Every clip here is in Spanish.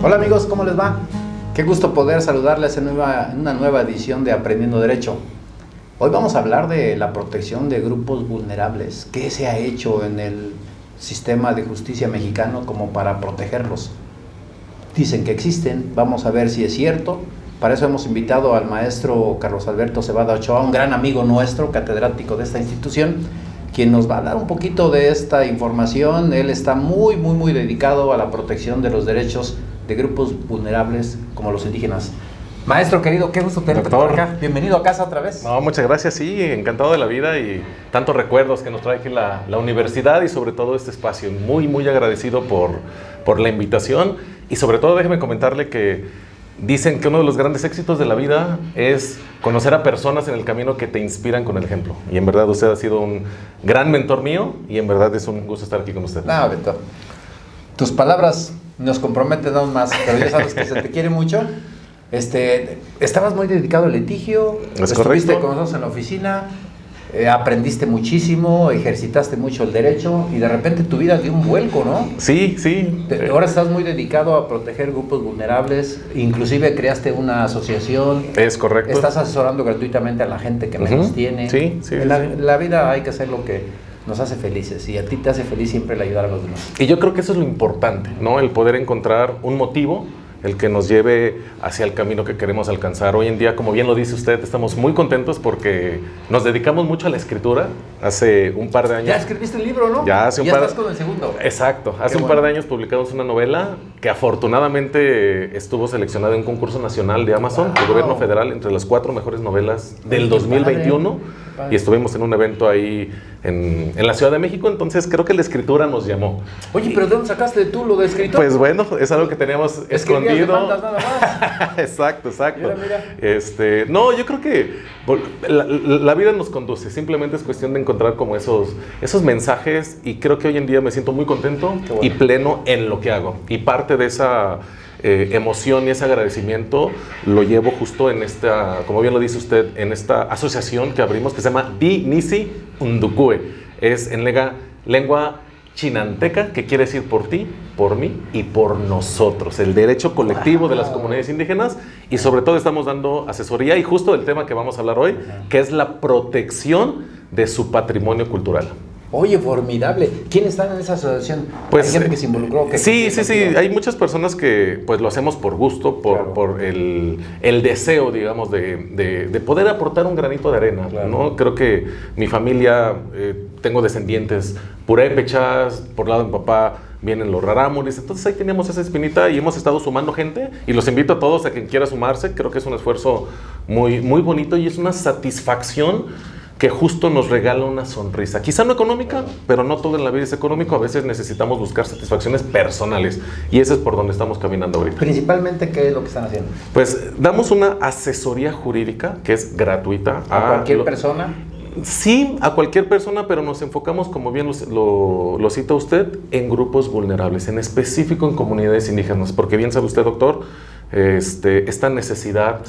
Hola amigos, ¿cómo les va? Qué gusto poder saludarles en una nueva edición de Aprendiendo Derecho. Hoy vamos a hablar de la protección de grupos vulnerables. ¿Qué se ha hecho en el sistema de justicia mexicano como para protegerlos? Dicen que existen, vamos a ver si es cierto. Para eso hemos invitado al maestro Carlos Alberto Cebada Ochoa, un gran amigo nuestro, catedrático de esta institución, quien nos va a dar un poquito de esta información. Él está muy dedicado a la protección de los derechos de grupos vulnerables como los indígenas. Maestro querido, qué gusto tenerte por acá. Bienvenido a casa otra vez. No, muchas gracias, sí, encantado de la vida y tantos recuerdos que nos trae aquí la universidad y sobre todo este espacio. Muy agradecido por la invitación y sobre todo déjeme comentarle que dicen que uno de los grandes éxitos de la vida es conocer a personas en el camino que te inspiran con el ejemplo. Y en verdad usted ha sido un gran mentor mío y en verdad es un gusto estar aquí con usted. No, Beto, tus palabras nos comprometen aún más, pero ya sabes que se te quiere mucho. Estabas muy dedicado al litigio, estuviste con nosotros en la oficina, aprendiste muchísimo, ejercitaste mucho el derecho y de repente tu vida dio un vuelco, ¿no? Sí. Ahora estás muy dedicado a proteger grupos vulnerables, inclusive creaste una asociación. Es correcto. Estás asesorando gratuitamente a la gente que menos tiene. Sí. En la vida hay que hacer lo que nos hace felices y a ti te hace feliz siempre el ayudar a los demás. Y yo creo que eso es lo importante, ¿no? El poder encontrar un motivo, el que nos lleve hacia el camino que queremos alcanzar. Hoy en día, como bien lo dice usted, estamos muy contentos porque nos dedicamos mucho a la escritura. Hace un par de años... Ya escribiste el libro, ¿no? Ya estás con el segundo. Exacto. Hace un par de años publicamos una novela que afortunadamente estuvo seleccionada en un concurso nacional de Amazon, del gobierno federal, entre las 4 mejores novelas del 2021. Y estuvimos en un evento ahí en la Ciudad de México, entonces creo que la escritura nos llamó. Oye, ¿pero de dónde sacaste tú lo de escritor? Pues bueno, es algo que teníamos escondido. Demandas nada más. Exacto. Mira. No, yo creo que la vida nos conduce, simplemente es cuestión de encontrar como esos mensajes y creo que hoy en día me siento muy contento y pleno en lo que hago. Y parte de esa emoción y ese agradecimiento lo llevo justo en esta, como bien lo dice usted, en esta asociación que abrimos que se llama Di Nisi Undukue. Es en lengua chinanteca, que quiere decir por ti, por mí y por nosotros. El derecho colectivo de las comunidades indígenas y sobre todo estamos dando asesoría y justo del tema que vamos a hablar hoy, que es la protección de su patrimonio cultural. Oye, formidable. ¿Quién está en esa asociación? Pues, ¿Hay gente que se involucró? Sí. Hay muchas personas que pues lo hacemos por gusto, por el deseo, digamos, de poder aportar un granito de arena, ¿no? Creo que mi familia, tengo descendientes purépechas, por lado de mi papá vienen los rarámuris, entonces ahí teníamos esa espinita y hemos estado sumando gente y los invito a todos a quien quiera sumarse. Creo que es un esfuerzo muy bonito y es una satisfacción que justo nos regala una sonrisa. Quizá no económica, pero no todo en la vida es económico. A veces necesitamos buscar satisfacciones personales y ese es por donde estamos caminando ahorita. Principalmente, ¿qué es lo que están haciendo? Pues damos una asesoría jurídica que es gratuita. ¿A cualquier persona? Sí, a cualquier persona, pero nos enfocamos, como bien lo cita usted, en grupos vulnerables, en específico en comunidades indígenas, porque bien sabe usted, doctor, esta necesidad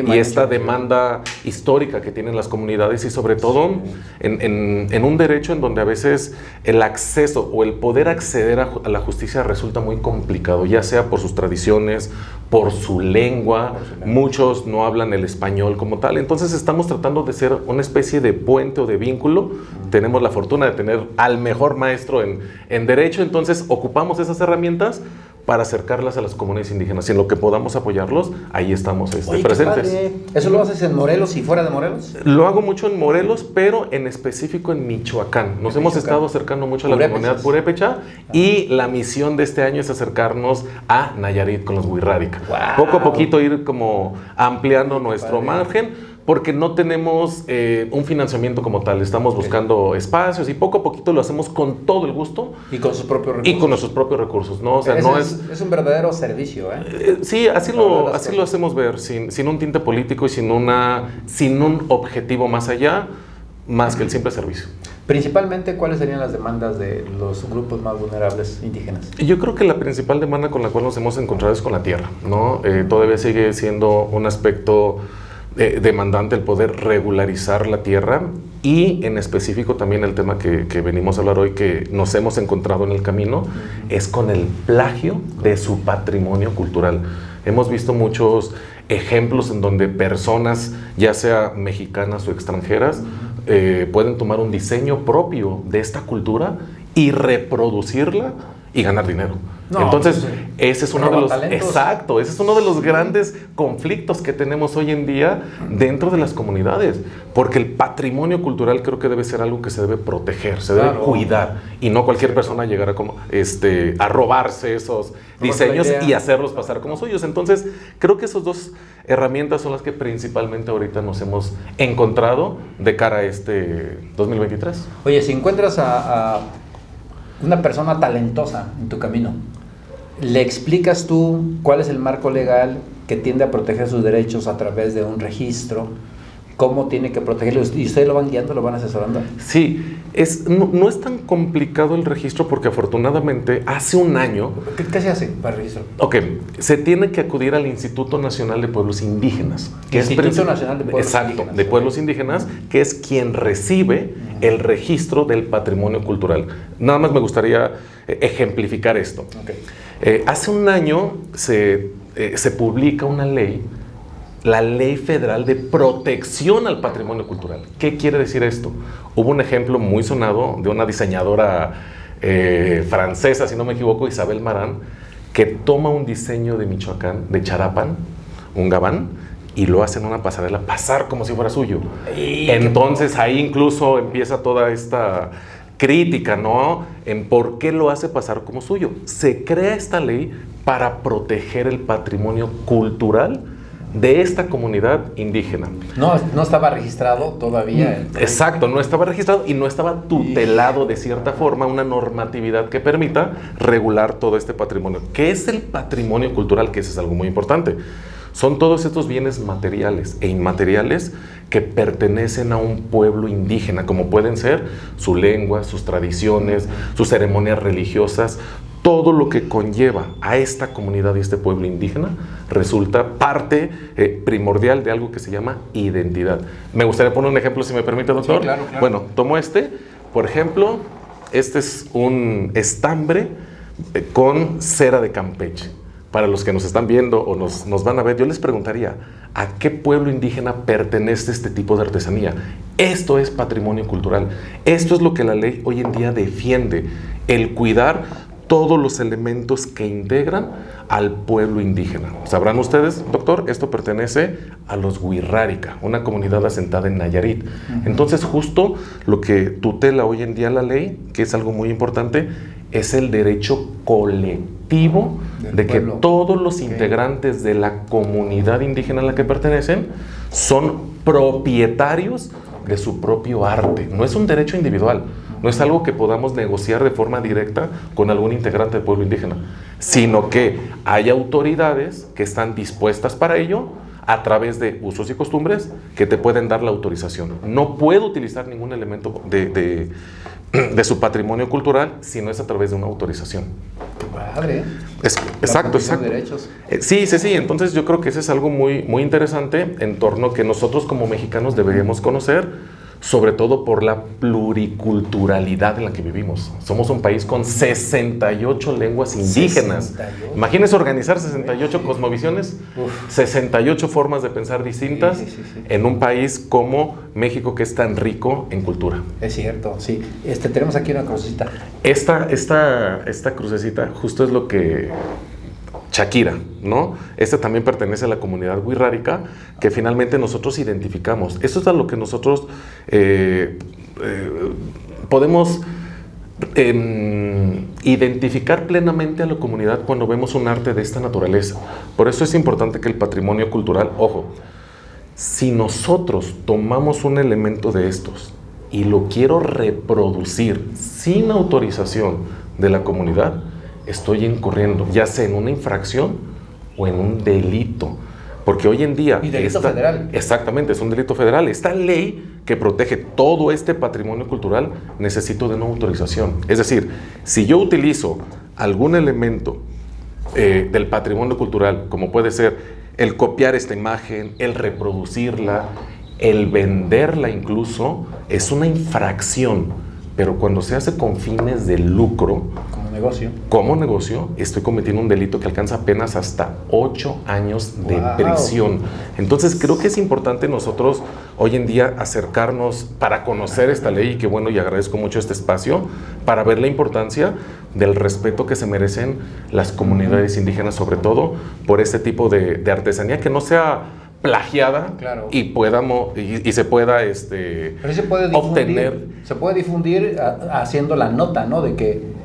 y esta demanda histórica que tienen las comunidades y sobre todo en un derecho en donde a veces el acceso o el poder acceder a la justicia resulta muy complicado, ya sea por sus tradiciones, por su lengua, muchos no hablan el español como tal, entonces estamos tratando de ser una especie de puente o de vínculo. Tenemos la fortuna de tener al mejor maestro en derecho, entonces ocupamos esas herramientas para acercarlas a las comunidades indígenas y en lo que podamos apoyarlos, ahí estamos presentes. ¿Eso lo haces en Morelos y fuera de Morelos? Lo hago mucho en Morelos, pero en específico en Michoacán. Nos hemos estado acercando mucho a la comunidad purépecha y la misión de este año es acercarnos a Nayarit con los Wixárika. Poco a poquito ir como ampliando nuestro margen, porque no tenemos un financiamiento como tal. Estamos buscando espacios y poco a poquito lo hacemos con todo el gusto. Y con sus propios recursos. Y con nuestros propios recursos, ¿no? O sea, es un verdadero servicio, ¿eh? Sí, así lo hacemos ver, sin un tinte político y sin un objetivo más allá, más que el simple servicio. Principalmente, ¿cuáles serían las demandas de los grupos más vulnerables indígenas? Yo creo que la principal demanda con la cual nos hemos encontrado es con la tierra, ¿no? Todavía sigue siendo un aspecto demandante el poder regularizar la tierra y en específico también el tema que venimos a hablar hoy, que nos hemos encontrado en el camino, es con el plagio de su patrimonio cultural. Hemos visto muchos ejemplos en donde personas, ya sea mexicanas o extranjeras, pueden tomar un diseño propio de esta cultura y reproducirla y ganar dinero. No, entonces, pues, ese es uno de los talentos. exacto, ese es uno de los grandes conflictos que tenemos hoy en día dentro de las comunidades, porque el patrimonio cultural creo que debe ser algo que se debe proteger, se debe cuidar, y no cualquier persona llegar a robarse esos diseños y hacerlos pasar como suyos. Entonces, creo que esas dos herramientas son las que principalmente ahorita nos hemos encontrado de cara a este 2023. Oye, si encuentras a una persona talentosa en tu camino, ¿le explicas tú cuál es el marco legal que tiende a proteger sus derechos a través de un registro? ¿Cómo tiene que protegerlos? ¿Y ustedes lo van guiando, lo van asesorando? Sí, no es tan complicado el registro porque afortunadamente hace un año... ¿Qué se hace para el registro? Ok, se tiene que acudir al Instituto Nacional de Pueblos Indígenas. Instituto Nacional de Pueblos Exacto, Indígenas. de Pueblos Indígenas, que es quien recibe el registro del patrimonio cultural. Nada más me gustaría ejemplificar esto. Okay. Hace un año se publica una ley, la Ley Federal de Protección al Patrimonio Cultural. ¿Qué quiere decir esto? Hubo un ejemplo muy sonado de una diseñadora francesa, si no me equivoco, Isabel Marant, que toma un diseño de Michoacán, de Charapan, un gabán, y lo hace en una pasarela pasar como si fuera suyo. Entonces ahí incluso empieza toda esta crítica, ¿no?, en por qué lo hace pasar como suyo. Se crea esta ley para proteger el patrimonio cultural de esta comunidad indígena. No estaba registrado todavía. Exacto, no estaba registrado y no estaba tutelado de cierta forma, una normatividad que permita regular todo este patrimonio. ¿Qué es el patrimonio cultural? Que eso es algo muy importante. Son todos estos bienes materiales e inmateriales que pertenecen a un pueblo indígena, como pueden ser su lengua, sus tradiciones, sus ceremonias religiosas. Todo lo que conlleva a esta comunidad y este pueblo indígena resulta parte primordial de algo que se llama identidad. Me gustaría poner un ejemplo, si me permite, doctor. Sí, claro. Bueno, tomo por ejemplo, este es un estambre con cera de Campeche. Para los que nos están viendo o nos van a ver, yo les preguntaría, ¿a qué pueblo indígena pertenece este tipo de artesanía? Esto es patrimonio cultural. Esto es lo que la ley hoy en día defiende, el cuidar todos los elementos que integran al pueblo indígena. Sabrán ustedes, doctor, esto pertenece a los Wixárika, una comunidad asentada en Nayarit. Entonces, justo lo que tutela hoy en día la ley, que es algo muy importante, es el derecho colectivo de que todos los integrantes de la comunidad indígena a la que pertenecen son propietarios de su propio arte. No es un derecho individual, no es algo que podamos negociar de forma directa con algún integrante del pueblo indígena, sino que hay autoridades que están dispuestas para ello a través de usos y costumbres que te pueden dar la autorización. No puedo utilizar ningún elemento de su patrimonio cultural si no es a través de una autorización. Padre. Exacto. Derechos. Sí. Entonces yo creo que ese es algo muy, muy interesante en torno a que nosotros como mexicanos deberíamos conocer, sobre todo por la pluriculturalidad en la que vivimos. Somos un país con 68 lenguas indígenas. 68. Imagínense organizar 68 cosmovisiones, 68 formas de pensar distintas en un país como México, que es tan rico en cultura. Es cierto, sí. Tenemos aquí una crucecita. Esta crucecita justo es lo que... Shakira, ¿no? También pertenece a la comunidad Wixárika, que finalmente nosotros identificamos. Eso es a lo que nosotros podemos identificar plenamente a la comunidad cuando vemos un arte de esta naturaleza. Por eso es importante que el patrimonio cultural, ojo, si nosotros tomamos un elemento de estos y lo quiero reproducir sin autorización de la comunidad, estoy incurriendo ya sea en una infracción o en un delito. Porque hoy en día... Y delito federal. Exactamente, es un delito federal. Esta ley que protege todo este patrimonio cultural necesito de una autorización. Es decir, si yo utilizo algún elemento del patrimonio cultural, como puede ser el copiar esta imagen, el reproducirla, el venderla incluso, es una infracción. Pero cuando se hace con fines de lucro, como negocio, estoy cometiendo un delito que alcanza apenas hasta 8 años de prisión. Entonces creo que es importante nosotros hoy en día acercarnos para conocer esta ley, y que bueno, y agradezco mucho este espacio, para ver la importancia del respeto que se merecen las comunidades indígenas, sobre todo por este tipo de artesanía que no sea plagiada, claro, y se pueda pero se puede difundir, obtener. Se puede difundir haciendo la nota, ¿no? De que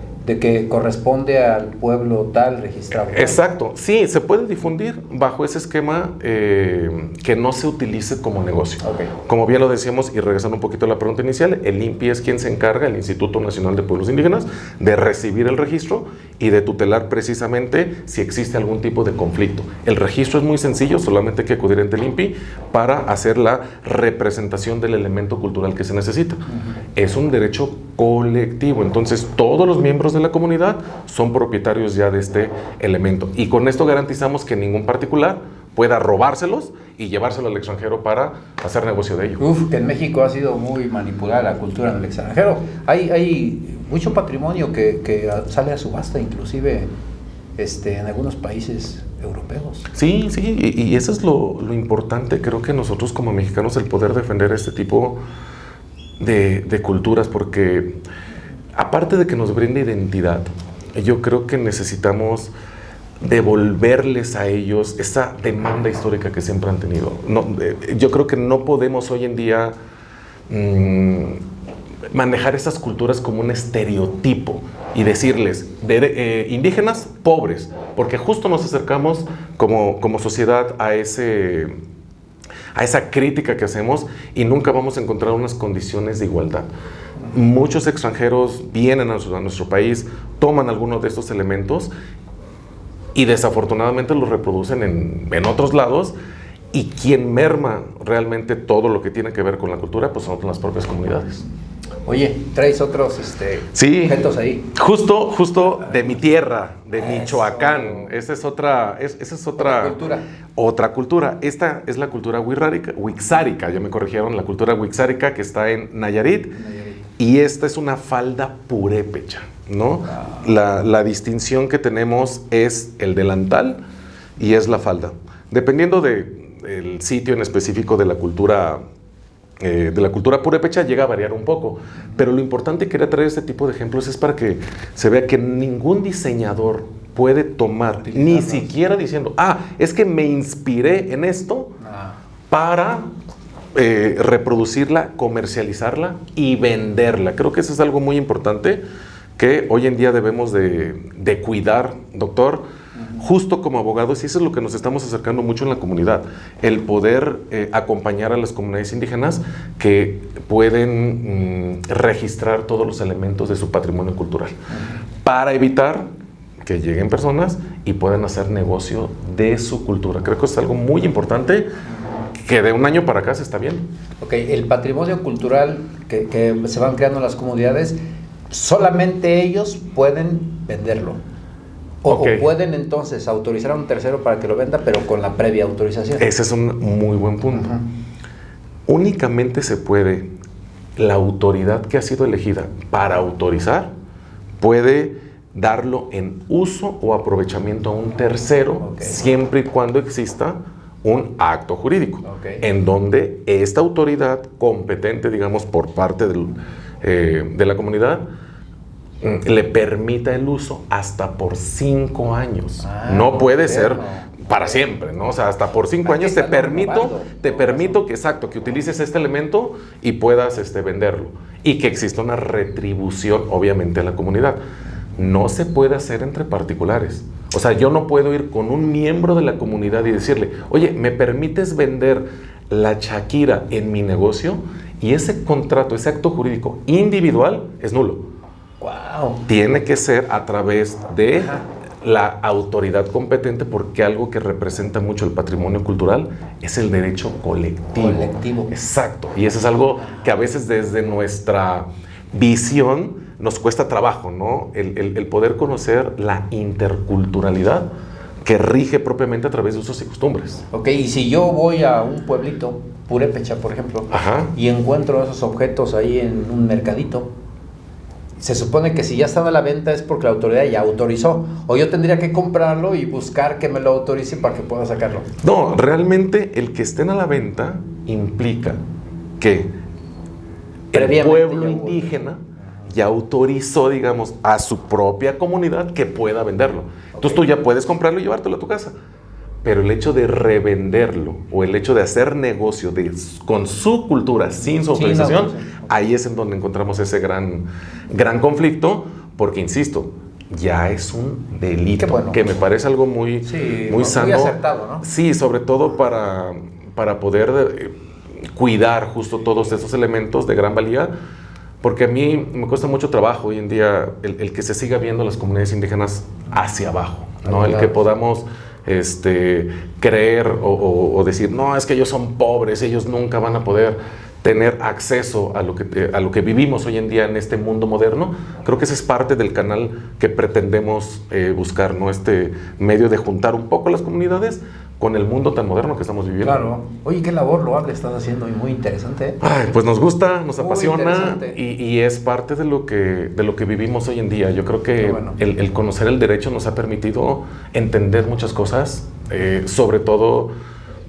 corresponde al pueblo tal registrado. Exacto, sí, se puede difundir bajo ese esquema que no se utilice como negocio. Okay. Como bien lo decíamos, y regresando un poquito a la pregunta inicial, el INPI es quien se encarga, el Instituto Nacional de Pueblos Indígenas, de recibir el registro y de tutelar precisamente si existe algún tipo de conflicto. El registro es muy sencillo, solamente hay que acudir ante el INPI para hacer la representación del elemento cultural que se necesita. Es un derecho colectivo, entonces todos los miembros de la comunidad son propietarios ya de este elemento, y con esto garantizamos que ningún particular pueda robárselos y llevárselo al extranjero para hacer negocio de ello. Que en México ha sido muy manipulada la cultura en el extranjero. Hay mucho patrimonio que sale a subasta, inclusive en algunos países europeos. Sí, y eso es lo importante, creo que nosotros como mexicanos, el poder defender este tipo de culturas, porque aparte de que nos brinda identidad, yo creo que necesitamos devolverles a ellos esa demanda histórica que siempre han tenido. Yo creo que no podemos hoy en día manejar esas culturas como un estereotipo y decirles indígenas pobres, porque justo nos acercamos como sociedad a esa crítica que hacemos y nunca vamos a encontrar unas condiciones de igualdad. Muchos extranjeros vienen a nuestro país, toman algunos de estos elementos y desafortunadamente los reproducen en otros lados, y quien merma realmente todo lo que tiene que ver con la cultura pues son las propias comunidades. Oye, traes otros objetos ahí. Justo de mi tierra, de Michoacán. Esa es otra cultura. Otra cultura. Esta es la cultura wixárika, ya me corrigieron, la cultura wixárika, que está en Nayarit. Y esta es una falda purépecha, ¿no? La distinción que tenemos es el delantal y es la falda. Dependiendo del sitio en específico de la cultura purépecha, llega a variar un poco, pero lo importante que quería traer este tipo de ejemplos es para que se vea que ningún diseñador puede tomar, ni siquiera diciendo, es que me inspiré en esto para reproducirla, comercializarla y venderla. Creo que eso es algo muy importante que hoy en día debemos de cuidar, doctor, justo como abogados, y eso es lo que nos estamos acercando mucho en la comunidad, el poder acompañar a las comunidades indígenas que pueden registrar todos los elementos de su patrimonio cultural, para evitar que lleguen personas y puedan hacer negocio de su cultura. Creo que es algo muy importante que de un año para acá se está viendo. Ok, el patrimonio cultural que se van creando en las comunidades, solamente ellos pueden venderlo. O pueden entonces autorizar a un tercero para que lo venda, pero con la previa autorización. Ese es un muy buen punto. Únicamente se puede, la autoridad que ha sido elegida para autorizar, puede darlo en uso o aprovechamiento a un tercero, siempre y cuando exista un acto jurídico, en donde esta autoridad competente, digamos, por parte de la comunidad, le permita el uso hasta por 5 años. No puede ser para siempre, ¿no? O sea, hasta por 5 años te permito que utilices este elemento y puedas venderlo. Y que exista una retribución, obviamente, a la comunidad. No se puede hacer entre particulares. O sea, yo no puedo ir con un miembro de la comunidad y decirle, oye, ¿me permites vender la Shakira en mi negocio? Y ese contrato, ese acto jurídico individual es nulo. Wow. Tiene que ser a través de la autoridad competente, porque algo que representa mucho el patrimonio cultural es el derecho colectivo. Exacto. Y eso es algo que a veces desde nuestra visión nos cuesta trabajo, ¿no? El poder conocer la interculturalidad que rige propiamente a través de usos y costumbres. Ok, y si yo voy a un pueblito, Purépecha, por ejemplo, Ajá. y encuentro esos objetos ahí en un mercadito, se supone que si ya están a la venta es porque la autoridad ya autorizó, o yo tendría que comprarlo y buscar que me lo autorice para que pueda sacarlo. No, realmente el que estén a la venta implica que el Previamente pueblo ya hubo. indígena ya autorizó, digamos, a su propia comunidad que pueda venderlo. Entonces tú ya puedes comprarlo y llevártelo a tu casa. Pero el hecho de revenderlo o el hecho de hacer negocio con su cultura sin su autorización, ahí es en donde encontramos ese gran conflicto, porque insisto, ya es un delito, bueno, que me parece algo muy sano. Muy acertado, ¿no? Sí, sobre todo para poder cuidar justo todos esos elementos de gran valía, porque a mí me cuesta mucho trabajo hoy en día el que se siga viendo las comunidades indígenas hacia abajo, ¿no? El que podamos creer o decir, no, es que ellos son pobres, ellos nunca van a poder tener acceso a lo que vivimos hoy en día en este mundo moderno. Creo que ese es parte del canal que pretendemos buscar, ¿no? Este medio de juntar un poco las comunidades con el mundo tan moderno que estamos viviendo. Claro. Oye, qué labor loable estás haciendo y muy interesante, ¿eh? Ay, pues nos gusta, nos Muy apasiona y es parte de lo que vivimos hoy en día. Yo creo que bueno, el conocer el derecho nos ha permitido entender muchas cosas, sobre todo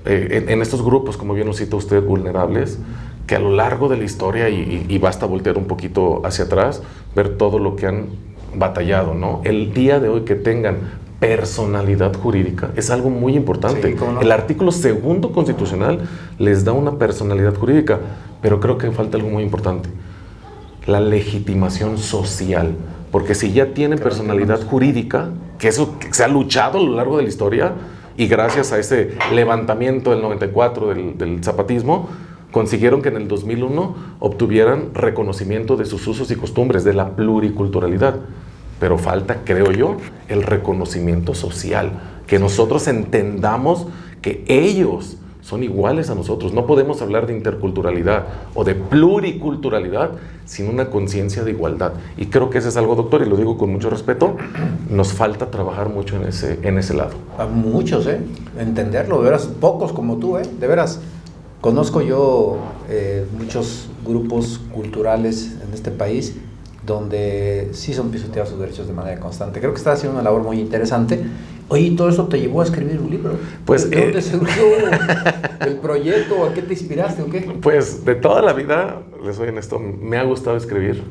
en estos grupos, como bien lo cita usted, vulnerables, que a lo largo de la historia, y basta voltear un poquito hacia atrás, ver todo lo que han batallado, ¿no? El día de hoy que tengan personalidad jurídica es algo muy importante. Sí, ¿cómo no? El artículo 2º constitucional les da una personalidad jurídica, pero creo que falta algo muy importante: la legitimación social. Porque si ya tienen personalidad jurídica, que eso que se ha luchado a lo largo de la historia, y gracias a ese levantamiento del 94 del zapatismo, consiguieron que en el 2001 obtuvieran reconocimiento de sus usos y costumbres, de la pluriculturalidad. Pero falta, creo yo, el reconocimiento social, que nosotros entendamos que ellos son iguales a nosotros. No podemos hablar de interculturalidad o de pluriculturalidad sin una conciencia de igualdad. Y creo que ese es algo, doctor, y lo digo con mucho respeto, nos falta trabajar mucho en ese lado. A muchos, entenderlo, de veras, pocos como tú, de veras. Conozco yo muchos grupos culturales en este país donde sí son pisoteados sus derechos de manera constante. Creo que estás haciendo una labor muy interesante. Oye, ¿y todo eso te llevó a escribir un libro? Pues, ¿De dónde surgió el proyecto? ¿A qué te inspiraste o qué? Pues de toda la vida, les soy honesto, me ha gustado escribir.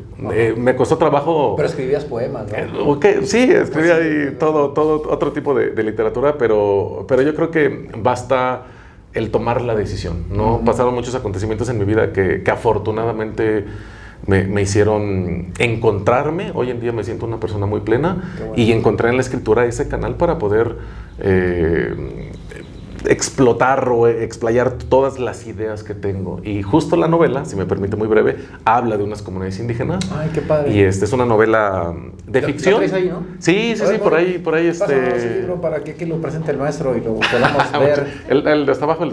Me costó trabajo. Pero escribías poemas, ¿no? Okay, sí, escribía ahí todo otro tipo de literatura, pero yo creo que basta el tomar la decisión, ¿no? Pasaron muchos acontecimientos en mi vida que afortunadamente me hicieron encontrarme. Hoy en día me siento una persona muy plena, bueno, y encontré en la escritura ese canal para poder explotar o explayar todas las ideas que tengo. Y justo la novela, si me permite muy breve, habla de unas comunidades indígenas. Ay, qué padre. Y es una novela de ficción. ¿La traes ahí, no? Sí, por ahí. Pásanos el libro para que aquí lo presente el maestro y lo podamos ver. El de hasta abajo.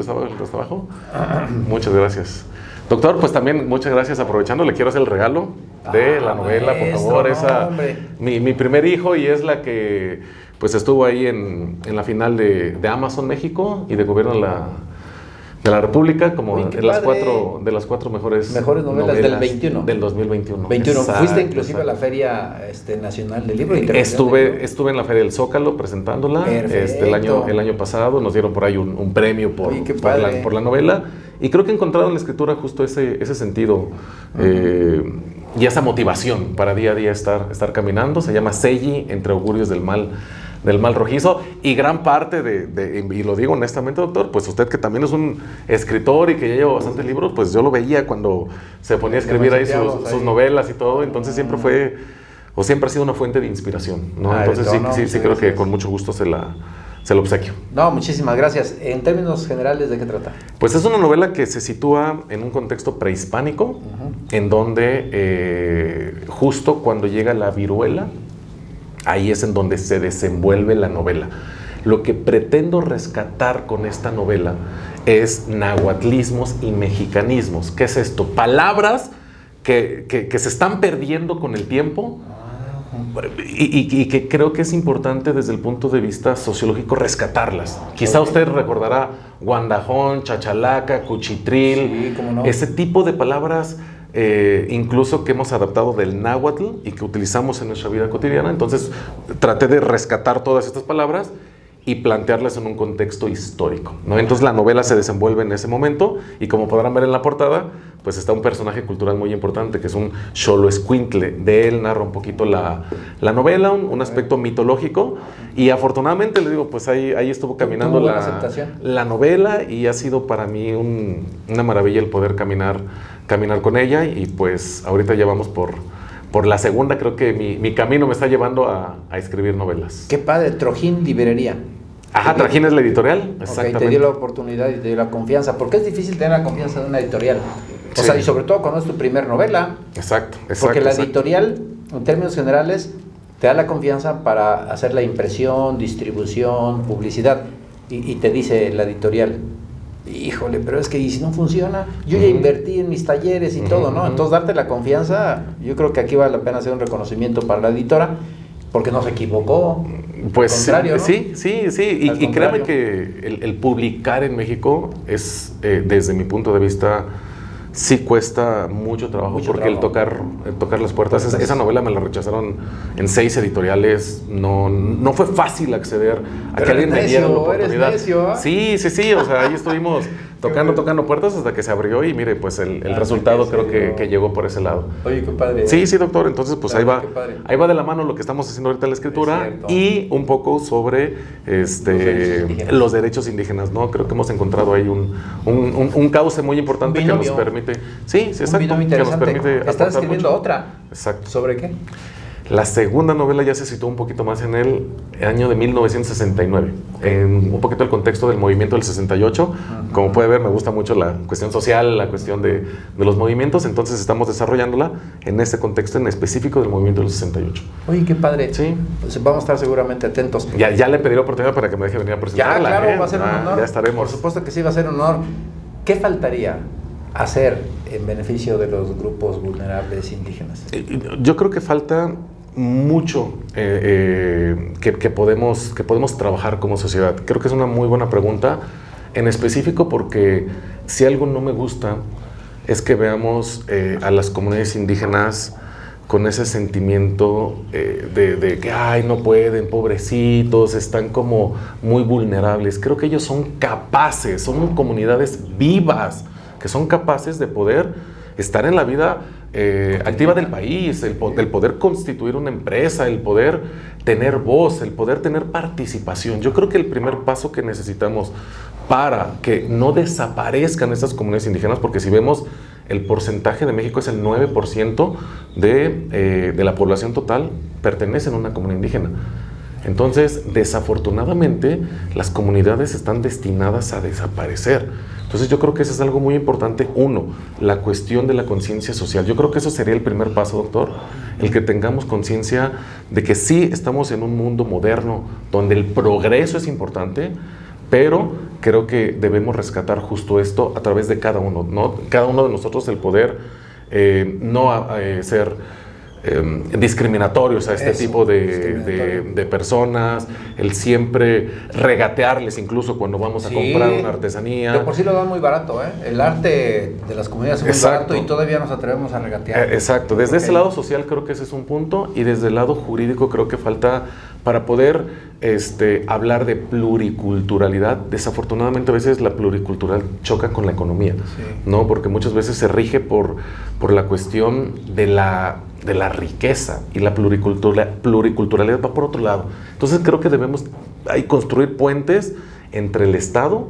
Muchas gracias. Doctor, pues también muchas gracias. Aprovechando, le quiero hacer el regalo de la novela, por favor. Mi primer hijo, y es la que pues estuvo ahí en la final de Amazon México y de Gobierno de la República, como de las cuatro mejores novelas del 21. Del 2021. ¿Fuiste inclusive a la Feria Nacional del Libro? Estuve en la Feria del Zócalo presentándola el año pasado. Nos dieron por ahí un premio por la novela. Y creo que he encontrado en la escritura justo ese sentido y esa motivación para día a día estar caminando. Se llama Selli, entre augurios del mal rojizo. Y gran parte y lo digo honestamente, doctor, pues usted que también es un escritor y que ya lleva bastantes libros, pues yo lo veía cuando se ponía a escribir ahí sus novelas y todo. Entonces siempre ha sido una fuente de inspiración, ¿no? Entonces sí creo que con mucho gusto se lo obsequio. No, muchísimas gracias. En términos generales, ¿de qué trata? Pues es una novela que se sitúa en un contexto prehispánico, en donde justo cuando llega la viruela, ahí es en donde se desenvuelve la novela. Lo que pretendo rescatar con esta novela es nahuatlismos y mexicanismos. ¿Qué es esto? Palabras que se están perdiendo con el tiempo, y que creo que es importante desde el punto de vista sociológico rescatarlas. Quizá usted recordará guandajón, chachalaca, cuchitril, sí, ¿cómo no? Ese tipo de palabras incluso que hemos adaptado del náhuatl y que utilizamos en nuestra vida cotidiana. Entonces traté de rescatar todas estas palabras y plantearlas en un contexto histórico, ¿no? Entonces la novela se desenvuelve en ese momento y como podrán ver en la portada, pues está un personaje cultural muy importante que es un xoloescuintle. De él narra un poquito la novela, un aspecto mitológico, y afortunadamente, le digo, pues ahí estuvo caminando la novela, y ha sido para mí una maravilla el poder caminar con ella, y pues ahorita ya vamos por la segunda. Creo que mi camino me está llevando a escribir novelas. Qué padre, Trojín Librería. Ajá, Trajín es la editorial, exactamente. Okay, te dio la oportunidad y te dio la confianza, porque es difícil tener la confianza de una editorial. O sea, y sobre todo cuando es tu primer novela. Exacto. Porque la editorial, en términos generales, te da la confianza para hacer la impresión, distribución, publicidad. Y te dice la editorial, híjole, pero es que ¿y si no funciona? Yo ya invertí en mis talleres y todo, ¿no? Entonces, darte la confianza, yo creo que aquí vale la pena hacer un reconocimiento para la editora, porque no se equivocó. Pues contrario, ¿no? sí. Y créeme que el publicar en México es, desde mi punto de vista, sí cuesta mucho trabajo, porque el tocar las puertas, esa novela me la rechazaron en 6 editoriales, no fue fácil acceder a que alguien me diera la oportunidad. Eres necio, ¿eh? Sí, o sea, ahí estuvimos tocando puertas hasta que se abrió, y mire, pues el resultado creo que llegó por ese lado. Oye, qué padre. Sí, doctor, entonces pues ahí va de la mano lo que estamos haciendo ahorita en la escritura, y un poco sobre los derechos indígenas, ¿no? Creo que hemos encontrado ahí un cauce muy importante que nos permite. Sí, exacto. Que nos permite. Estás escribiendo mucho. Otra. Exacto. ¿Sobre qué? La segunda novela ya se situó un poquito más en el año de 1969, en un poquito el contexto del movimiento del 68. Como puede ver, me gusta mucho la cuestión social, la cuestión de los movimientos, entonces estamos desarrollándola en este contexto en específico del movimiento del 68. Oye, qué padre. Sí. Pues vamos a estar seguramente atentos. Ya le pediré oportunidad para que me deje venir a presentarla. Ya, claro, va a ser un honor. Ya estaremos. Por supuesto que sí, va a ser un honor. ¿Qué faltaría hacer en beneficio de los grupos vulnerables indígenas? Yo creo que falta mucho que podemos trabajar como sociedad. Creo que es una muy buena pregunta, en específico porque si algo no me gusta es que veamos a las comunidades indígenas con ese sentimiento de que ay, no pueden, pobrecitos, están como muy vulnerables. Creo que ellos son capaces, son comunidades vivas que son capaces de poder estar en la vida activa del país, el poder constituir una empresa, el poder tener voz, el poder tener participación. Yo creo que el primer paso que necesitamos para que no desaparezcan estas comunidades indígenas, porque si vemos el porcentaje de México es el 9% de la población total pertenecen a una comunidad indígena. Entonces, desafortunadamente, las comunidades están destinadas a desaparecer. Entonces, yo creo que eso es algo muy importante. Uno, la cuestión de la conciencia social. Yo creo que eso sería el primer paso, doctor, el que tengamos conciencia de que sí estamos en un mundo moderno donde el progreso es importante, pero creo que debemos rescatar justo esto a través de cada uno, ¿no? Cada uno de nosotros, el poder ser discriminatorios a este tipo de personas, el siempre regatearles incluso cuando vamos a comprar una artesanía. De por sí lo dan muy barato, ¿eh? El arte de las comunidades es muy barato y todavía nos atrevemos a regatear. Exacto, desde ese lado social creo que ese es un punto, y desde el lado jurídico creo que falta para poder hablar de pluriculturalidad. Desafortunadamente a veces la pluricultural choca con la economía, ¿no? Porque muchas veces se rige por la cuestión de la riqueza, y la pluriculturalidad va por otro lado. Entonces creo que debemos ahí construir puentes entre el Estado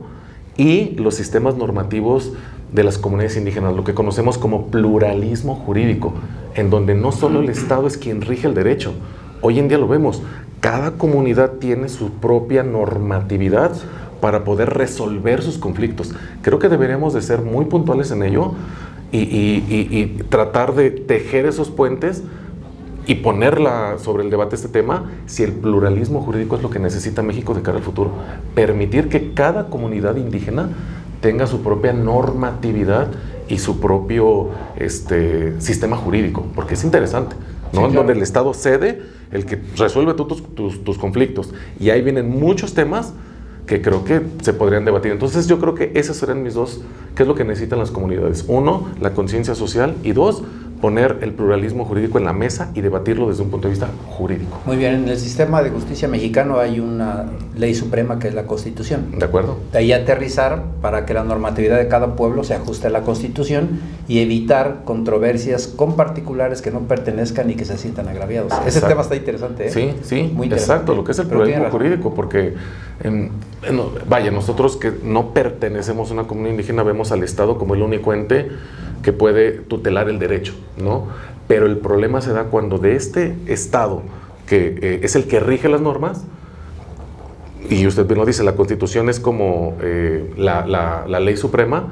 y los sistemas normativos de las comunidades indígenas, lo que conocemos como pluralismo jurídico, en donde no solo el Estado es quien rige el derecho. Hoy en día lo vemos, cada comunidad tiene su propia normatividad para poder resolver sus conflictos. Creo que deberíamos de ser muy puntuales en ello y tratar de tejer esos puentes y ponerla sobre el debate este tema, si el pluralismo jurídico es lo que necesita México de cara al futuro. Permitir que cada comunidad indígena tenga su propia normatividad y su propio sistema jurídico, porque es interesante. ¿no? Sí, En claro. donde el Estado cede, el que resuelve tus conflictos. Y ahí vienen muchos temas que creo que se podrían debatir. Entonces yo creo que esas serían mis dos, ¿qué es lo que necesitan las comunidades? Uno, la conciencia social, y dos, poner el pluralismo jurídico en la mesa y debatirlo desde un punto de vista jurídico. Muy bien, en el sistema de justicia mexicano hay una ley suprema que es la Constitución. ¿De acuerdo? De ahí aterrizar para que la normatividad de cada pueblo se ajuste a la Constitución y evitar controversias con particulares que no pertenezcan y que se sientan agraviados. Ese Exacto. tema está interesante, ¿eh? Sí, sí, Muy interesante. exacto, lo que es el Pero pluralismo tiene razón. jurídico, porque, vaya, nosotros que no pertenecemos a una comunidad indígena vemos al Estado como el único ente que puede tutelar el derecho, ¿no? Pero el problema se da cuando de este Estado, que es el que rige las normas, y usted bien lo dice, la Constitución es como la ley suprema,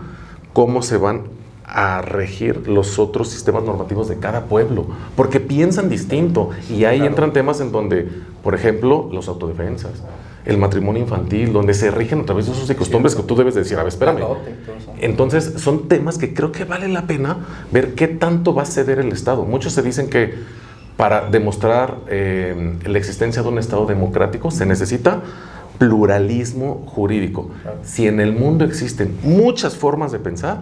cómo se van a regir los otros sistemas normativos de cada pueblo, porque piensan distinto, y ahí Claro. entran temas en donde, por ejemplo, los autodefensas, el matrimonio infantil, donde se rigen a través de usos y costumbres que tú debes decir, a ver, espérame. Adote, todo eso. Entonces, son temas que creo que vale la pena ver qué tanto va a ceder el Estado. Muchos se dicen que para demostrar la existencia de un Estado democrático se necesita pluralismo jurídico. Claro. Si en el mundo existen muchas formas de pensar,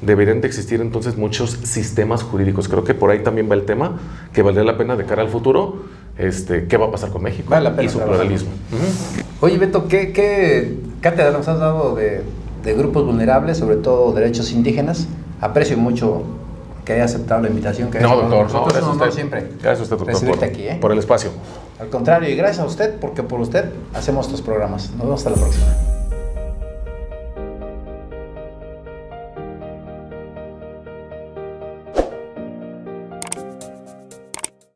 deberían de existir entonces muchos sistemas jurídicos. Creo que por ahí también va el tema, que valdría la pena de cara al futuro, qué va a pasar con México Vale la pena y su trabajar. pluralismo. Ujú. Oye, Beto, ¿qué cátedra nos has dado de grupos vulnerables, sobre todo derechos indígenas? Aprecio mucho que haya aceptado la invitación. Que No, hayas doctor, tomado. no, Nosotros gracias a un honor usted. siempre Gracias a usted, doctor, recibirte aquí, por el espacio. Al contrario, y gracias a usted, porque por usted hacemos estos programas. Nos vemos hasta la próxima.